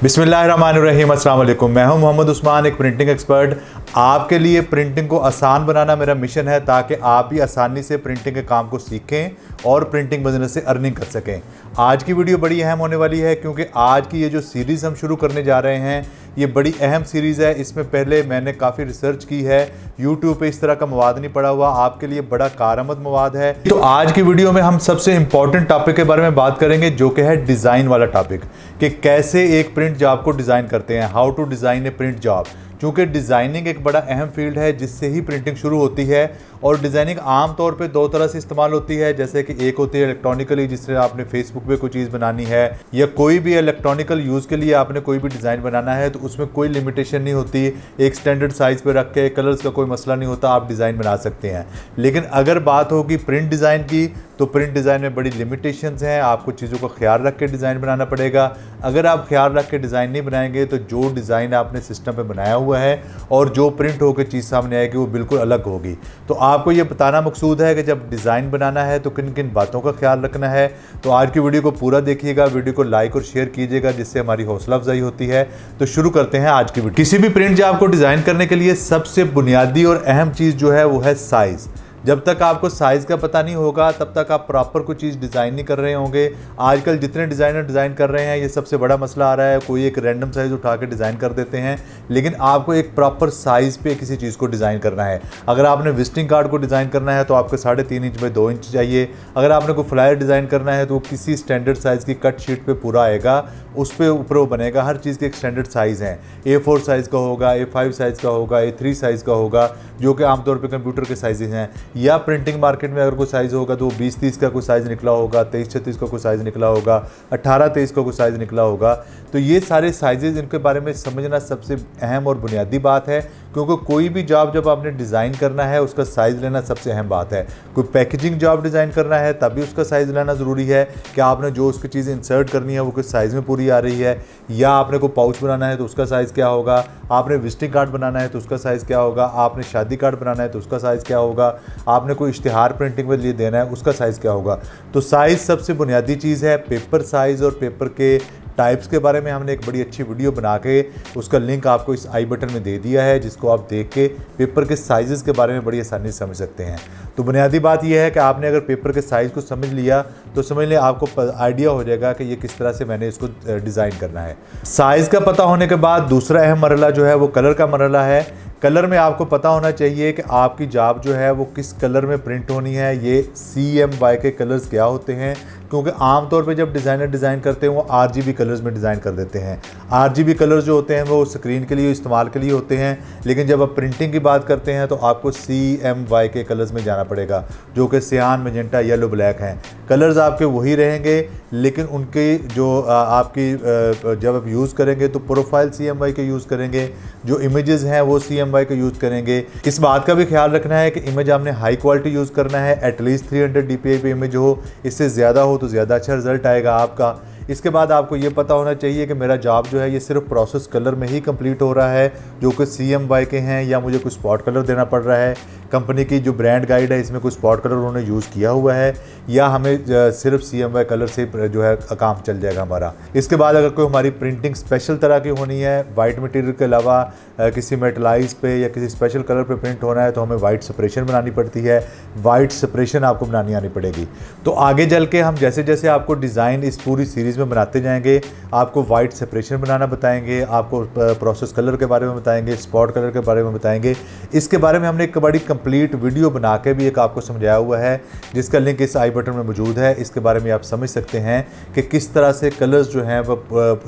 बिस्मिल्लाहिर्रहमानिर्रहीम, अस्सलाम वालेकुम। मैं हूं मोहम्मद उस्मान, एक प्रिंटिंग एक्सपर्ट। आपके लिए प्रिंटिंग को आसान बनाना मेरा मिशन है ताकि आप भी आसानी से प्रिंटिंग के काम को सीखें और प्रिंटिंग बिजनेस से अर्निंग कर सकें। आज की वीडियो बड़ी अहम होने वाली है क्योंकि आज की ये जो सीरीज़ हम शुरू करने जा रहे हैं ये बड़ी अहम सीरीज़ है। इसमें पहले मैंने काफ़ी रिसर्च की है, यूट्यूब पे इस तरह का मवाद नहीं पड़ा हुआ, आपके लिए बड़ा कारआमद मवाद है। तो आज की वीडियो में हम सबसे इंपॉर्टेंट टॉपिक के बारे में बात करेंगे जो कि है डिज़ाइन वाला टॉपिक, कि कैसे एक प्रिंट जॉब को डिज़ाइन करते हैं, how to design a print job. क्योंकि डिज़ाइनिंग एक बड़ा अहम फील्ड है जिससे ही प्रिंटिंग शुरू होती है। और डिज़ाइनिंग आम तौर पे दो तरह से इस्तेमाल होती है, जैसे कि एक होती है इलेक्ट्रॉनिकली, जिससे आपने फेसबुक पे कोई चीज़ बनानी है या कोई भी इलेक्ट्रॉनिकल यूज़ के लिए आपने कोई भी डिज़ाइन बनाना है तो उसमें कोई लिमिटेशन नहीं होती, एक स्टैंडर्ड साइज़ पे रख के कलर्स का कोई मसला नहीं होता, आप डिज़ाइन बना सकते हैं। लेकिन अगर बात होगी प्रिंट डिज़ाइन की तो प्रिंट डिज़ाइन में बड़ी लिमिटेशंस हैं, आपको चीज़ों का ख्याल रख के डिज़ाइन बनाना पड़ेगा। अगर आप ख्याल रख के डिज़ाइन नहीं बनाएंगे तो जो डिज़ाइन आपने सिस्टम पे बनाया हुआ है और जो प्रिंट होकर चीज़ सामने आएगी वो बिल्कुल अलग होगी। तो आपको ये बताना मकसूद है कि जब डिज़ाइन बनाना है तो किन किन बातों का ख्याल रखना है। तो आज की वीडियो को पूरा देखिएगा, वीडियो को लाइक और शेयर कीजिएगा जिससे हमारी हौसला अफजाई होती है। तो शुरू करते हैं आज की वीडियो। किसी भी प्रिंट जॉब को डिज़ाइन करने के लिए सबसे बुनियादी और अहम चीज़ जो है वो है साइज़। जब तक आपको साइज़ का पता नहीं होगा तब तक आप प्रॉपर कोई चीज़ डिज़ाइन नहीं कर रहे होंगे। आजकल जितने डिज़ाइनर डिज़ाइन कर रहे हैं ये सबसे बड़ा मसला आ रहा है, कोई एक रैंडम साइज़ उठा के डिज़ाइन कर देते हैं, लेकिन आपको एक प्रॉपर साइज़ पे किसी चीज़ को डिज़ाइन करना है। अगर आपने विजिटिंग कार्ड को डिज़ाइन करना है तो आपको 3.5 इंच बाई 2 इंच चाहिए। अगर आपने कोई फ्लायर डिज़ाइन करना है तो वो किसी स्टैंडर्ड साइज़ की कट शीट पर पूरा आएगा, उस पर ऊपर वो बनेगा। हर चीज़ के एक स्टैंडर्ड साइज़ हैं, A4 साइज़ का होगा, A5 साइज़ का होगा, A3 साइज़ का होगा, जो कि आमतौर पर कंप्यूटर के साइज़ हैं। या प्रिंटिंग मार्केट में अगर कोई साइज़ होगा तो 20-30 का कोई साइज़ निकला होगा, 23-36 का कोई साइज़ निकला होगा, 18-23 का कोई साइज़ निकला होगा। तो ये सारे साइजेज़, इनके बारे में समझना सबसे अहम और बुनियादी बात है, क्योंकि कोई भी जॉब जब आपने डिज़ाइन करना है उसका साइज़ लेना सबसे अहम बात है। कोई पैकेजिंग जॉब डिज़ाइन करना है तभी उसका साइज़ लेना ज़रूरी है कि आपने जो उसकी चीज़ इंसर्ट करनी है वो किस साइज़ में पूरी आ रही है। या आपने कोई पाउच बनाना है तो उसका साइज़ क्या होगा, आपने विजिटिंग कार्ड बनाना है तो उसका साइज़ क्या होगा, आपने शादी कार्ड बनाना है तो उसका साइज़ क्या होगा, आपने कोई इश्तिहार प्रिंटिंग में लिए देना है उसका साइज़ क्या होगा। तो साइज़ सबसे बुनियादी चीज़ है। पेपर साइज़ और पेपर के टाइप्स के बारे में हमने एक बड़ी अच्छी वीडियो बना के उसका लिंक आपको इस आई बटन में दे दिया है, जिसको आप देख के पेपर के साइज़ के बारे में बड़ी आसानी से समझ सकते हैं। तो बुनियादी बात यह है कि आपने अगर पेपर के साइज़ को समझ लिया तो समझ लें आपको आइडिया हो जाएगा कि ये किस तरह से मैंने इसको डिज़ाइन करना है। साइज़ का पता होने के बाद दूसरा अहम मरहला जो है वो कलर का मरहला है। कलर में आपको पता होना चाहिए कि आपकी जॉब जो है वो किस कलर में प्रिंट होनी है। ये CMY के कलर्स क्या होते हैं, क्योंकि आमतौर पे जब डिज़ाइनर डिज़ाइन करते हैं वो RGB कलर्स में डिज़ाइन कर देते हैं। RGB कलर्स जो होते हैं वो स्क्रीन के लिए इस्तेमाल के लिए होते हैं, लेकिन जब आप प्रिंटिंग की बात करते हैं तो आपको CMY के कलर्स में जाना पड़ेगा, जो कि सियान, मैजेंटा, येलो, ब्लैक हैं। कलर्स आपके वही रहेंगे, लेकिन उनके जो आपकी जब आप यूज़ करेंगे तो प्रोफाइल CMY के यूज़ करेंगे, जो इमेजेस हैं वो CMY के यूज़ करेंगे। इस बात का भी ख्याल रखना है कि इमेज आपने हाई क्वालिटी यूज़ करना है, एटलीस्ट 300 DPI पे इमेज हो, इससे ज़्यादा हो तो ज़्यादा अच्छा रिजल्ट आएगा आपका। इसके बाद आपको ये पता होना चाहिए कि मेरा जॉब जो है ये सिर्फ प्रोसेस कलर में ही कंप्लीट हो रहा है, जो कि CMY के हैं, या मुझे कुछ स्पॉट कलर देना पड़ रहा है। कंपनी की जो ब्रांड गाइड है इसमें कुछ स्पॉट कलर उन्होंने यूज़ किया हुआ है, या हमें सिर्फ CMY कलर से जो है काम चल जाएगा हमारा। इसके बाद अगर कोई हमारी प्रिंटिंग स्पेशल तरह की होनी है, वाइट मटेरियल के अलावा किसी मेटलाइज पे या किसी स्पेशल कलर पे प्रिंट होना है, तो हमें वाइट सेपरेशन बनानी पड़ती है। वाइट सेपरेशन आपको बनानी आनी पड़ेगी। तो आगे चल के हम जैसे जैसे आपको डिज़ाइन इस पूरी सीरीज़ में बनाते जाएंगे, आपको वाइट सेपरेशन बनाना बताएंगे, आपको प्रोसेस कलर के बारे में बताएंगे, स्पॉट कलर के बारे में बताएंगे। इसके बारे में हमने एक बड़ी कंप्लीट वीडियो बना के भी एक आपको समझाया हुआ है, जिसका लिंक इस आई बटन में मौजूद है। इसके बारे में आप समझ सकते हैं कि किस तरह से कलर्स जो हैं वो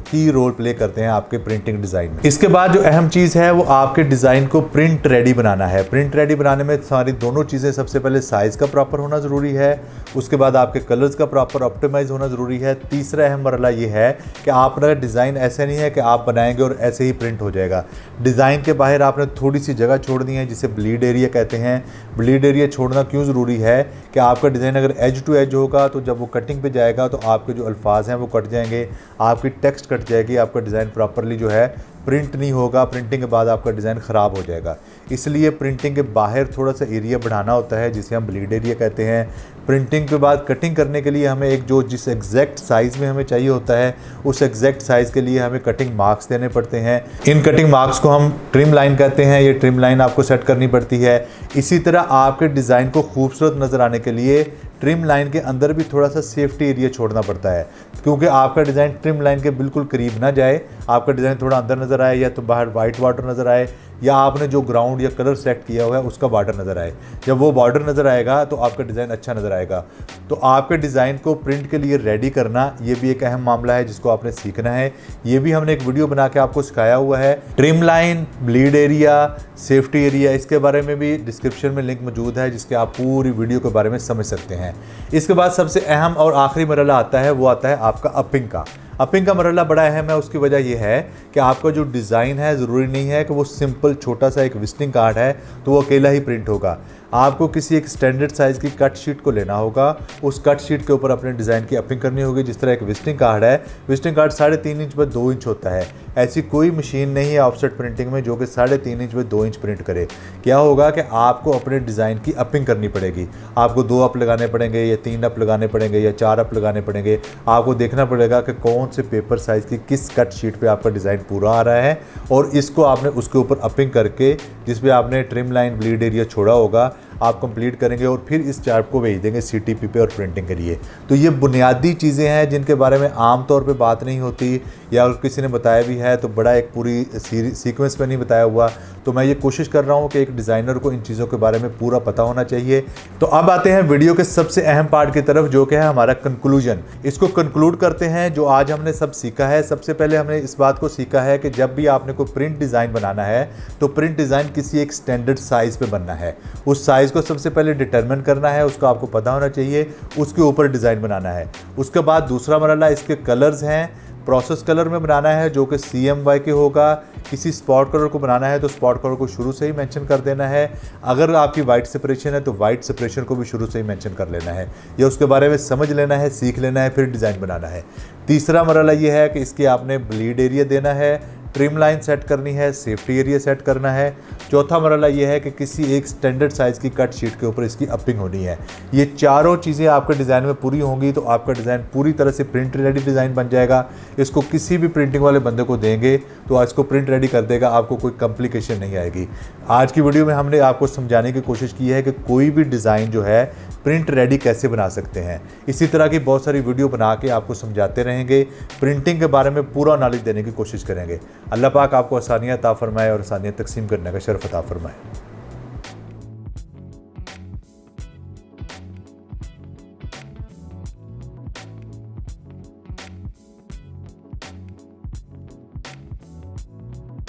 की रोल प्ले करते हैं आपके प्रिंटिंग डिज़ाइन में। इसके बाद जो अहम चीज़ है वो आपके डिज़ाइन को प्रिंट रेडी बनाना है। प्रिंट रेडी बनाने में सारी दोनों चीज़ें, सबसे पहले साइज़ का प्रॉपर होना ज़रूरी है, उसके बाद आपके कलर्स का प्रॉपर ऑप्टिमाइज होना ज़रूरी है। तीसरा अहम मरहला ये है कि आपका डिज़ाइन ऐसे नहीं है कि आप बनाएंगे और ऐसे ही प्रिंट हो जाएगा। डिज़ाइन के बाहर आपने थोड़ी सी जगह छोड़नी है, जिसे ब्लीड एरिया कहते हैं। ब्लीड एरिया छोड़ना क्यों ज़रूरी है कि आपका डिज़ाइन अगर एज टू एज होगा तो जब वो कटिंग पे जाएगा तो आपके जो अल्फाज हैं वो कट जाएंगे, आपकी टेक्स्ट कट जाएगी, आपका डिज़ाइन प्रॉपरली जो है प्रिंट नहीं होगा, प्रिंटिंग के बाद आपका डिज़ाइन ख़राब हो जाएगा। इसलिए प्रिंटिंग के बाहर थोड़ा सा एरिया बढ़ाना होता है जिसे हम ब्लीड एरिया कहते हैं। प्रिंटिंग के बाद कटिंग करने के लिए हमें जिस एग्जैक्ट साइज़ में हमें चाहिए होता है उस एग्जैक्ट साइज़ के लिए हमें कटिंग मार्क्स देने पड़ते हैं। इन कटिंग मार्क्स को हम ट्रिम लाइन कहते हैं। ये ट्रिम लाइन आपको सेट करनी पड़ती है। इसी तरह आपके डिज़ाइन को खूबसूरत नज़र आने के लिए ट्रिम लाइन के अंदर भी थोड़ा सा सेफ्टी एरिया छोड़ना पड़ता है, क्योंकि आपका डिज़ाइन ट्रिम लाइन के बिल्कुल करीब ना जाए, आपका डिज़ाइन थोड़ा अंदर नज़र आए या तो बाहर वाइट बॉर्डर नज़र आए या आपने जो ग्राउंड या कलर सेलेक्ट किया हुआ है उसका बॉर्डर नज़र आए। जब वो बॉर्डर नज़र आएगा तो आपका डिज़ाइन अच्छा नज़र आएगा। तो आपके डिज़ाइन को प्रिंट के लिए रेडी करना ये भी एक अहम मामला है जिसको आपने सीखना है। ये भी हमने एक वीडियो बना के आपको सिखाया हुआ है। Trim line, bleed area, safety area, इसके बारे में भी डिस्क्रिप्शन में लिंक मौजूद है जिसके आप पूरी वीडियो के बारे में समझ सकते हैं। इसके बाद सबसे अहम और आखिरी मरहला आता है, वो आता है आपका अपिंग का। अपिंग का मरहला बड़ा अहम है। उसकी वजह यह है कि आपका जो डिज़ाइन है ज़रूरी नहीं है कि वो सिंपल छोटा सा एक विजिटिंग कार्ड है तो वो अकेला ही प्रिंट होगा। आपको किसी एक स्टैंडर्ड साइज़ की कट शीट को लेना होगा, उस कट शीट के ऊपर अपने डिज़ाइन की अपिंग करनी होगी। जिस तरह एक विजिटिंग कार्ड है, विजिटिंग कार्ड 3.5 इंच पर 2 इंच होता है। ऐसी कोई मशीन नहीं है ऑफसेट प्रिंटिंग में जो कि 3.5 इंच पर 2 इंच प्रिंट करे। क्या होगा कि आपको अपने डिज़ाइन की अपिंग करनी पड़ेगी। आपको 2 अप लगाने पड़ेंगे या 3 अप लगाने पड़ेंगे या 4 अप लगाने पड़ेंगे। आपको देखना पड़ेगा कि कौन से पेपर साइज़ की किस कट शीट पे आपका डिज़ाइन पूरा आ रहा है और इसको आपने उसके ऊपर अपिंग करके जिस पे आपने ट्रिम लाइन, ब्लीड एरिया छोड़ा होगा आप कंप्लीट करेंगे और फिर इस चार्ट को भेज देंगे CTP पे और प्रिंटिंग के लिए। तो ये बुनियादी चीज़ें हैं जिनके बारे में आम तौर पे बात नहीं होती या अगर किसी ने बताया भी है तो बड़ा एक पूरी सीक्वेंस में नहीं बताया हुआ। तो मैं ये कोशिश कर रहा हूँ कि एक डिज़ाइनर को इन चीज़ों के बारे में पूरा पता होना चाहिए। तो अब आते हैं वीडियो के सबसे अहम पार्ट की तरफ जो कि है हमारा कंक्लूजन। इसको कंक्लूड करते हैं जो आज हमने सब सीखा है। सबसे पहले हमने इस बात को सीखा है कि जब भी आपने कोई प्रिंट डिज़ाइन बनाना है तो प्रिंट डिज़ाइन किसी एक स्टैंडर्ड साइज़ पे बनना है। उस साइज़ को सबसे पहले डिटरमिन करना है, उसका आपको पता होना चाहिए, उसके ऊपर डिज़ाइन बनाना है। उसके बाद दूसरा मरहला इसके कलर्स हैं। प्रोसेस कलर में बनाना है जो कि CMYK होगा। किसी स्पॉट कलर को बनाना है तो स्पॉट कलर को शुरू से ही मेंशन कर देना है। अगर आपकी वाइट सेपरेशन है तो वाइट सेपरेशन को भी शुरू से ही मेंशन कर लेना है या उसके बारे में समझ लेना है, सीख लेना है, फिर डिज़ाइन बनाना है। तीसरा मरहला ये है कि इसके आपने ब्लीड एरिया देना है, ट्रिम लाइन सेट करनी है, सेफ्टी एरिया सेट करना है। चौथा मरहला ये है कि किसी एक स्टैंडर्ड साइज़ की कट शीट के ऊपर इसकी अपिंग होनी है। ये चारों चीज़ें आपके डिज़ाइन में पूरी होंगी तो आपका डिज़ाइन पूरी तरह से प्रिंट रेडी डिज़ाइन बन जाएगा। इसको किसी भी प्रिंटिंग वाले बंदे को देंगे तो इसको प्रिंट रेडी कर देगा, आपको कोई कॉम्प्लिकेशन नहीं आएगी। आज की वीडियो में हमने आपको समझाने की कोशिश की है कि कोई भी डिज़ाइन जो है प्रिंट रेडी कैसे बना सकते हैं। इसी तरह की बहुत सारी वीडियो बना के आपको समझाते रहेंगे, प्रिंटिंग के बारे में पूरा नॉलेज देने की कोशिश करेंगे। अल्लाह पाक आपको आसानियाँ अता फरमाए और आसानियाँ तकसीम करने का शर्फ अता फरमाए।